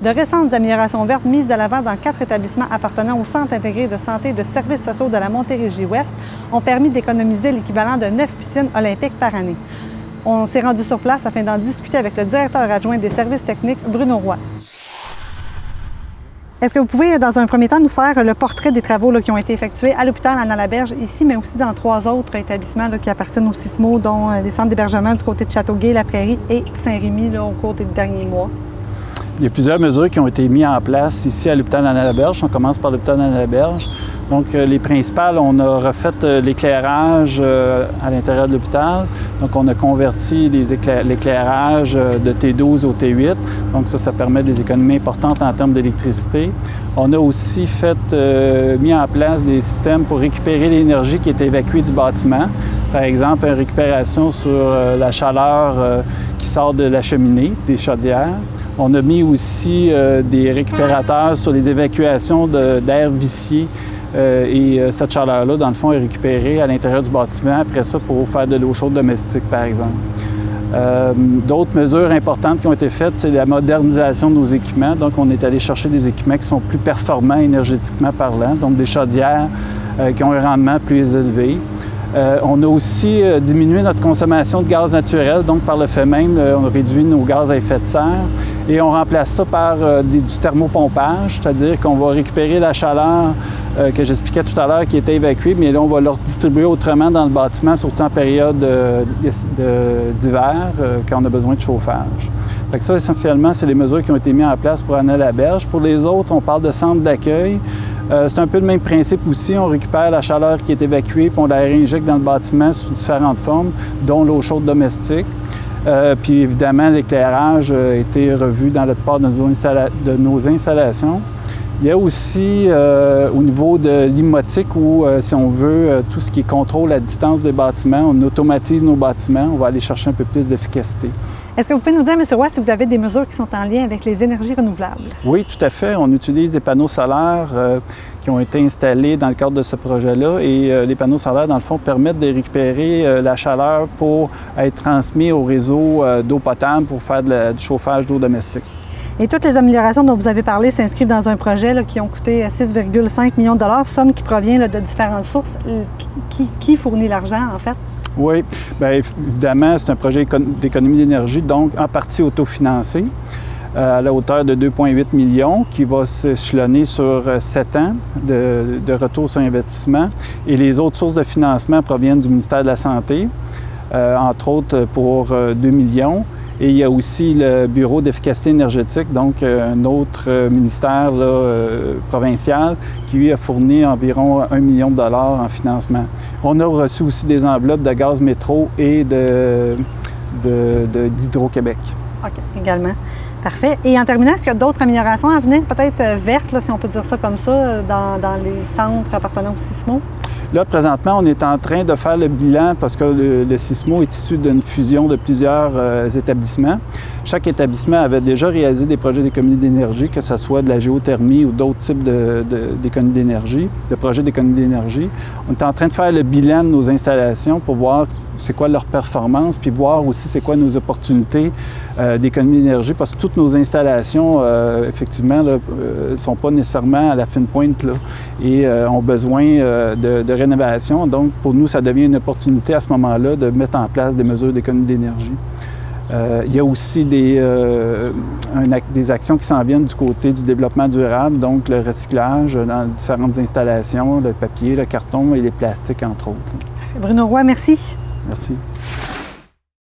De récentes améliorations vertes mises de l'avant dans 4 établissements appartenant au Centre intégré de santé et de services sociaux de la Montérégie-Ouest ont permis d'économiser l'équivalent de 9 piscines olympiques par année. On s'est rendu sur place afin d'en discuter avec le directeur adjoint des services techniques, Bruno Roy. Est-ce que vous pouvez, dans un premier temps, nous faire le portrait des travaux qui ont été effectués à l'hôpital Anna-Laberge, ici, mais aussi dans 3 autres établissements qui appartiennent au SISMO, dont les centres d'hébergement du côté de Châteauguay, La Prairie et Saint-Rémy au cours des derniers mois? Il y a plusieurs mesures qui ont été mises en place ici à l'hôpital Anna-Laberge. On commence par l'hôpital Anna-Laberge. Donc, les principales, on a refait l'éclairage à l'intérieur de l'hôpital. Donc, on a converti l'éclairage de T12 au T8. Donc, ça permet des économies importantes en termes d'électricité. On a aussi mis en place des systèmes pour récupérer l'énergie qui est évacuée du bâtiment. Par exemple, une récupération sur la chaleur qui sort de la cheminée, des chaudières. On a mis aussi des récupérateurs sur les évacuations d'air vicié. Cette chaleur-là, dans le fond, est récupérée à l'intérieur du bâtiment, après ça, pour faire de l'eau chaude domestique, par exemple. D'autres mesures importantes qui ont été faites, c'est la modernisation de nos équipements. Donc, on est allé chercher des équipements qui sont plus performants énergétiquement parlant, donc des chaudières qui ont un rendement plus élevé. On a aussi diminué notre consommation de gaz naturel, donc par le fait même, on réduit nos gaz à effet de serre et on remplace ça par du thermopompage, c'est-à-dire qu'on va récupérer la chaleur que j'expliquais tout à l'heure qui était évacuée, mais là, on va la redistribuer autrement dans le bâtiment, surtout en période d'hiver, quand on a besoin de chauffage. Fait que ça, essentiellement, c'est les mesures qui ont été mises en place pour Anna-Laberge. Pour les autres, on parle de centre d'accueil. C'est un peu le même principe aussi. On récupère la chaleur qui est évacuée puis on la réinjecte dans le bâtiment sous différentes formes, dont l'eau chaude domestique. Puis évidemment, l'éclairage a été revu dans la plupart de nos installations. Il y a aussi au niveau de l'imotique où, si on veut, tout ce qui est contrôle à distance des bâtiments, on automatise nos bâtiments, on va aller chercher un peu plus d'efficacité. Est-ce que vous pouvez nous dire, M. Roy, si vous avez des mesures qui sont en lien avec les énergies renouvelables? Oui, tout à fait. On utilise des panneaux solaires qui ont été installés dans le cadre de ce projet-là et les panneaux solaires, dans le fond, permettent de récupérer la chaleur pour être transmis au réseau d'eau potable pour faire du chauffage d'eau domestique. Et toutes les améliorations dont vous avez parlé s'inscrivent dans un projet qui ont coûté 6,5 millions de dollars, somme qui provient de différentes sources. Qui fournit l'argent, en fait? Oui, bien évidemment, c'est un projet d'économie d'énergie, donc en partie autofinancé à la hauteur de 2,8 millions qui va s'échelonner sur 7 ans de retour sur investissement. Et les autres sources de financement proviennent du ministère de la Santé, entre autres pour 2 millions. Et il y a aussi le Bureau d'efficacité énergétique, donc un autre ministère provincial qui, lui, a fourni environ 1 million de dollars en financement. On a reçu aussi des enveloppes de gaz métro et d'Hydro-Québec. OK, également. Parfait. Et en terminant, est-ce qu'il y a d'autres améliorations à venir, peut-être vertes, si on peut dire ça comme ça, dans les centres appartenant au SISMO? Là, présentement, on est en train de faire le bilan parce que le SISMO est issu d'une fusion de plusieurs établissements. Chaque établissement avait déjà réalisé des projets d'économie d'énergie, que ce soit de la géothermie ou d'autres types d'économie d'énergie, de projets d'économie d'énergie. On est en train de faire le bilan de nos installations pour voir c'est quoi leur performance, puis voir aussi c'est quoi nos opportunités d'économie d'énergie, parce que toutes nos installations, effectivement, ne sont pas nécessairement à la fine pointe là, et ont besoin de rénovation. Donc, pour nous, ça devient une opportunité à ce moment-là de mettre en place des mesures d'économie d'énergie. Il y a aussi des actions qui s'en viennent du côté du développement durable, donc le recyclage dans différentes installations, le papier, le carton et les plastiques, entre autres. Bruno Roy, merci. Merci.